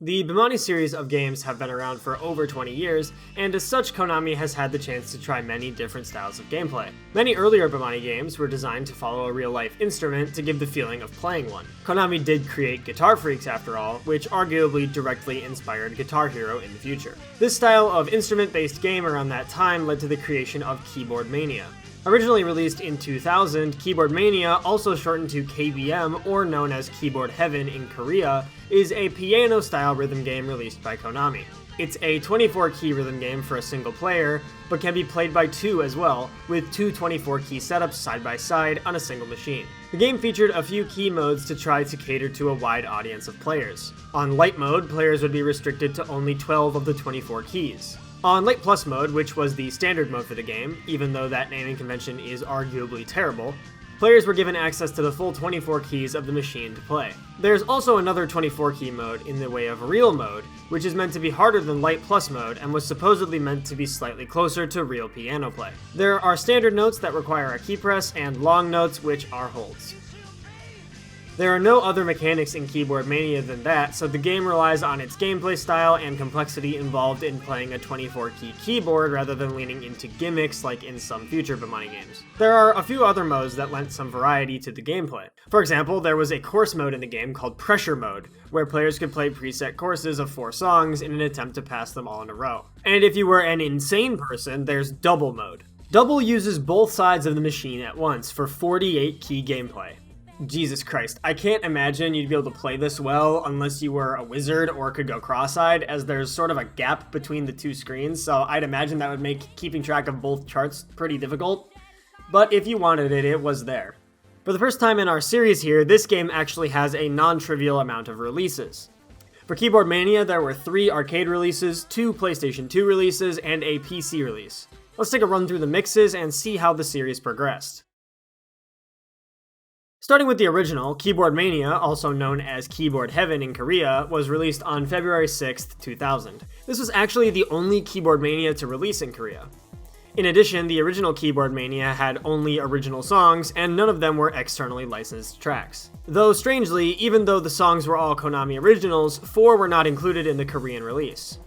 The Mania series of games have been around for over 20 years, and as such, Konami has had the chance to try many different styles of gameplay. Many earlier Mania games were designed to follow a real-life instrument to give the feeling of playing one. Konami did create Guitar Freaks after all, which arguably directly inspired Guitar Hero in the future. This style of instrument-based game around that time led to the creation of Keyboardmania. Originally released in 2000, Keyboardmania, also shortened to KBM or known as Keyboard Heaven in Korea, is a piano-style rhythm game released by Konami. It's a 24-key rhythm game for a single player, but can be played by two as well, with two 24-key setups side by side on a single machine. The game featured a few key modes to try to cater to a wide audience of players. On Light mode, players would be restricted to only 12 of the 24 keys. On Light Plus mode, which was the standard mode for the game, even though that naming convention is arguably terrible, players were given access to the full 24 keys of the machine to play. There's also another 24-key mode in the way of Real mode, which is meant to be harder than Light Plus mode and was supposedly meant to be slightly closer to real piano play. There are standard notes that require a key press and long notes which are holds. There are no other mechanics in Keyboardmania than that, so the game relies on its gameplay style and complexity involved in playing a 24-key keyboard rather than leaning into gimmicks like in some future Mania games. There are a few other modes that lent some variety to the gameplay. For example, there was a course mode in the game called Pressure Mode, where players could play preset courses of 4 songs in an attempt to pass them all in a row. And if you were an insane person, there's Double Mode. Double uses both sides of the machine at once for 48-key gameplay. Jesus Christ, I can't imagine you'd be able to play this well unless you were a wizard or could go cross-eyed, as there's sort of a gap between the two screens, so I'd imagine that would make keeping track of both charts pretty difficult. But if you wanted it, it was there. For the first time in our series here, this game actually has a non-trivial amount of releases. For Keyboardmania, there were 3 arcade releases, 2 PlayStation 2 releases, and a PC release. Let's take a run through the mixes and see how the series progressed. Starting with the original, Keyboardmania, also known as Keyboard Heaven in Korea, was released on February 6th, 2000. This was actually the only Keyboardmania to release in Korea. In addition, the original Keyboardmania had only original songs, and none of them were externally licensed tracks. Though strangely, even though the songs were all Konami originals, 4 were not included in the Korean release.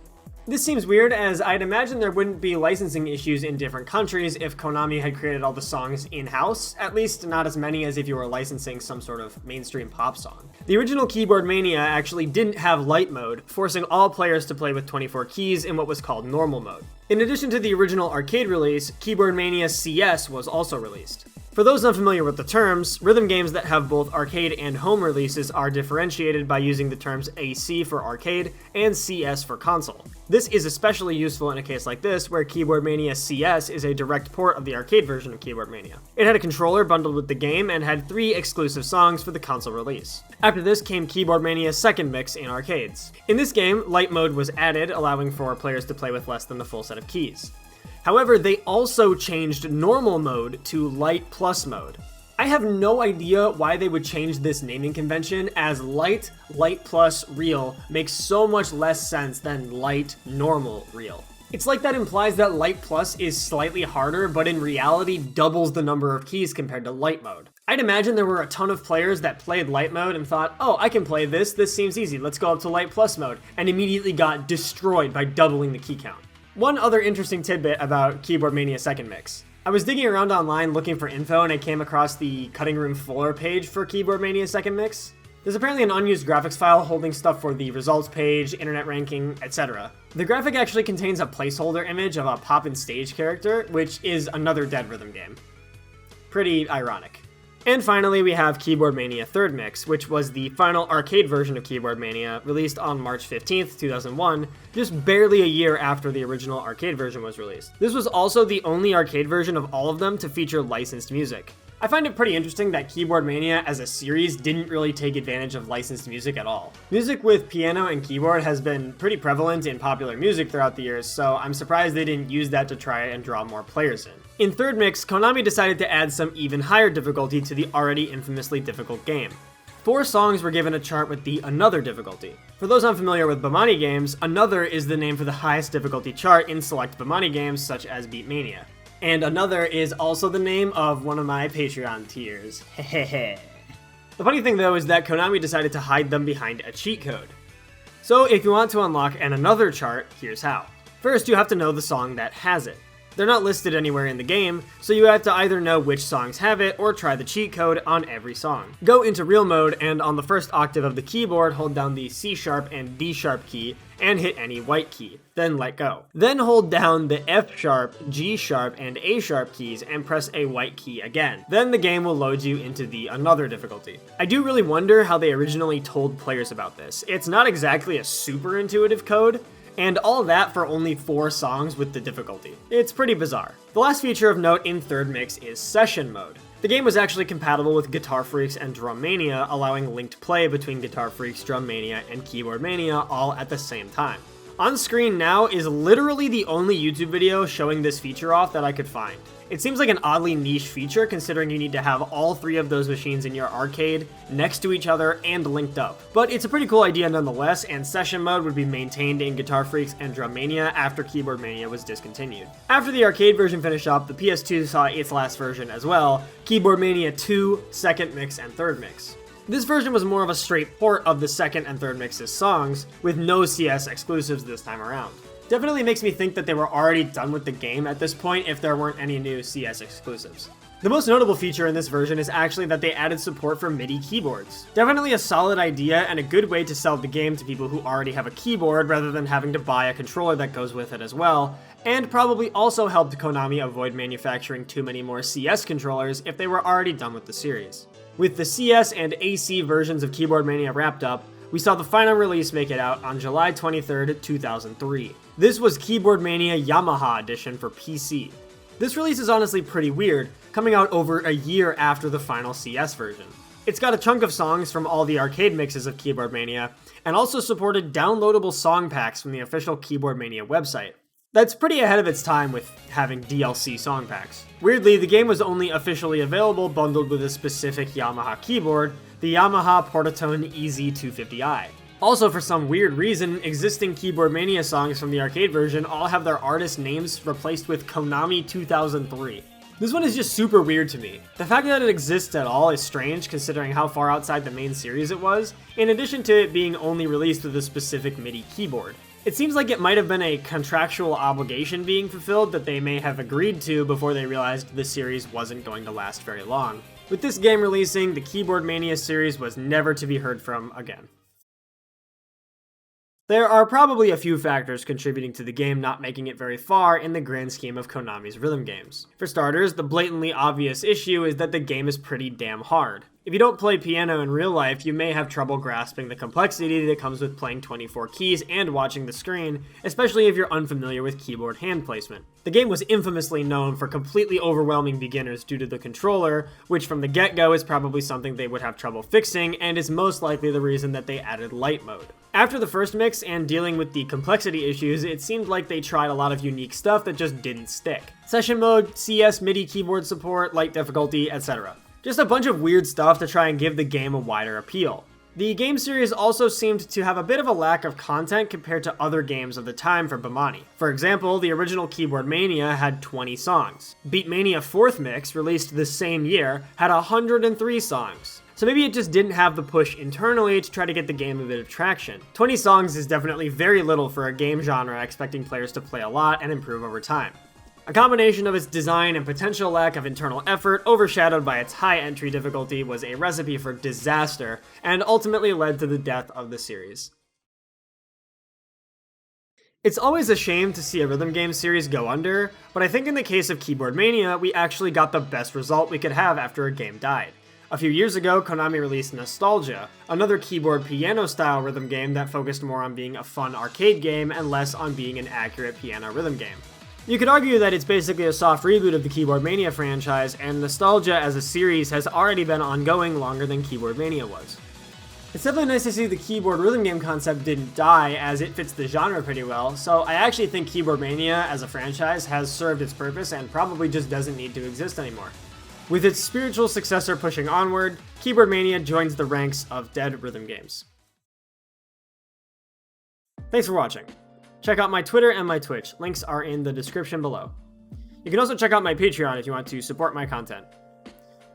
This seems weird, as I'd imagine there wouldn't be licensing issues in different countries if Konami had created all the songs in-house, at least not as many as if you were licensing some sort of mainstream pop song. The original Keyboardmania actually didn't have Light mode, forcing all players to play with 24 keys in what was called Normal mode. In addition to the original arcade release, Keyboardmania CS was also released. For those unfamiliar with the terms, rhythm games that have both arcade and home releases are differentiated by using the terms AC for arcade and CS for console. This is especially useful in a case like this, where Keyboardmania CS is a direct port of the arcade version of Keyboardmania. It had a controller bundled with the game and had 3 exclusive songs for the console release. After this came Keyboardmania's second mix in arcades. In this game, Light mode was added, allowing for players to play with less than the full set of keys. However, they also changed Normal mode to Light Plus mode. I have no idea why they would change this naming convention, as Light, Light Plus, Real makes so much less sense than Light, Normal, Real. It's like that implies that Light Plus is slightly harder, but in reality doubles the number of keys compared to Light mode. I'd imagine there were a ton of players that played Light mode and thought, oh, I can play this seems easy, let's go up to Light Plus mode, and immediately got destroyed by doubling the key count. One other interesting tidbit about Keyboardmania Second Mix. I was digging around online looking for info and I came across the Cutting Room Floor page for Keyboardmania Second Mix. There's apparently an unused graphics file holding stuff for the results page, internet ranking, etc. The graphic actually contains a placeholder image of a Poppin' Stage character, which is another Dead Rhythm game. Pretty ironic. And finally, we have Keyboardmania Third Mix, which was the final arcade version of Keyboardmania, released on March 15th, 2001, just barely a year after the original arcade version was released. This was also the only arcade version of all of them to feature licensed music. I find it pretty interesting that Keyboardmania as a series didn't really take advantage of licensed music at all. Music with piano and keyboard has been pretty prevalent in popular music throughout the years, so I'm surprised they didn't use that to try and draw more players in. In Third Mix, Konami decided to add some even higher difficulty to the already infamously difficult game. 4 songs were given a chart with the Another difficulty. For those unfamiliar with Bemani games, Another is the name for the highest difficulty chart in select Bemani games such as Mania. And Another is also the name of one of my Patreon tiers. Hehehe. The funny thing though is that Konami decided to hide them behind a cheat code. So if you want to unlock an Another chart, here's how. First, you have to know the song that has it. They're not listed anywhere in the game, so you have to either know which songs have it or try the cheat code on every song. Go into real mode and on the first octave of the keyboard, hold down the C# and D# key and hit any white key, then let go. Then hold down the F#, G#, and A# keys and press a white key again. Then the game will load you into the Another difficulty. I do really wonder how they originally told players about this. It's not exactly a super intuitive code, and all that for only 4 songs with the difficulty. It's pretty bizarre. The last feature of note in Third Mix is Session Mode. The game was actually compatible with Guitar Freaks and Drum Mania, allowing linked play between Guitar Freaks, Drum Mania, and Keyboardmania all at the same time. On screen now is literally the only YouTube video showing this feature off that I could find. It seems like an oddly niche feature considering you need to have all 3 of those machines in your arcade next to each other and linked up. But it's a pretty cool idea nonetheless, and Session Mode would be maintained in Guitar Freaks and Drum Mania after Keyboardmania was discontinued. After the arcade version finished up, the PS2 saw its last version as well, Keyboardmania 2, Second Mix, and Third Mix. This version was more of a straight port of the Second and Third Mix's songs, with no CS exclusives this time around. Definitely makes me think that they were already done with the game at this point if there weren't any new CS exclusives. The most notable feature in this version is actually that they added support for MIDI keyboards. Definitely a solid idea and a good way to sell the game to people who already have a keyboard rather than having to buy a controller that goes with it as well, and probably also helped Konami avoid manufacturing too many more CS controllers if they were already done with the series. With the CS and AC versions of Keyboardmania wrapped up, we saw the final release make it out on July 23rd, 2003. This was Keyboardmania Yamaha edition for PC. This release is honestly pretty weird, coming out over a year after the final CS version. It's got a chunk of songs from all the arcade mixes of Keyboardmania, and also supported downloadable song packs from the official Keyboardmania website. That's pretty ahead of its time with having DLC song packs. Weirdly, the game was only officially available bundled with a specific Yamaha keyboard, the Yamaha Portatone EZ250i. Also, for some weird reason, existing Keyboardmania songs from the arcade version all have their artist names replaced with Konami 2003. This one is just super weird to me. The fact that it exists at all is strange considering how far outside the main series it was, in addition to it being only released with a specific MIDI keyboard. It seems like it might have been a contractual obligation being fulfilled that they may have agreed to before they realized the series wasn't going to last very long. With this game releasing, the Keyboardmania series was never to be heard from again. There are probably a few factors contributing to the game not making it very far in the grand scheme of Konami's rhythm games. For starters, the blatantly obvious issue is that the game is pretty damn hard. If you don't play piano in real life, you may have trouble grasping the complexity that comes with playing 24 keys and watching the screen, especially if you're unfamiliar with keyboard hand placement. The game was infamously known for completely overwhelming beginners due to the controller, which from the get-go is probably something they would have trouble fixing, and is most likely the reason that they added light mode. After the first mix and dealing with the complexity issues, it seemed like they tried a lot of unique stuff that just didn't stick. Session mode, CS MIDI keyboard support, light difficulty, etc. Just a bunch of weird stuff to try and give the game a wider appeal. The game series also seemed to have a bit of a lack of content compared to other games of the time for Bemani. For example, the original Keyboardmania had 20 songs. Beatmania 4th Mix, released the same year, had 103 songs. So maybe it just didn't have the push internally to try to get the game a bit of traction. 20 songs is definitely very little for a game genre expecting players to play a lot and improve over time. A combination of its design and potential lack of internal effort, overshadowed by its high entry difficulty, was a recipe for disaster, and ultimately led to the death of the series. It's always a shame to see a rhythm game series go under, but I think in the case of Keyboardmania, we actually got the best result we could have after a game died. A few years ago, Konami released Nostalgia, another keyboard piano-style rhythm game that focused more on being a fun arcade game and less on being an accurate piano rhythm game. You could argue that it's basically a soft reboot of the Keyboardmania franchise, and Nostalgia as a series has already been ongoing longer than Keyboardmania was. It's definitely nice to see the keyboard rhythm game concept didn't die, as it fits the genre pretty well, so I actually think Keyboardmania as a franchise has served its purpose and probably just doesn't need to exist anymore. With its spiritual successor pushing onward, Keyboardmania joins the ranks of dead rhythm games. Thanks for watching. Check out my Twitter and my Twitch, links are in the description below. You can also check out my Patreon if you want to support my content.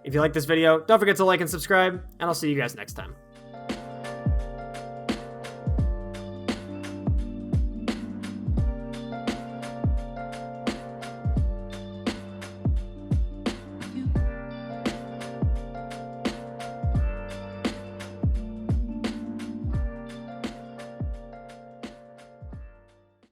If you like this video, don't forget to like and subscribe, and I'll see you guys next time.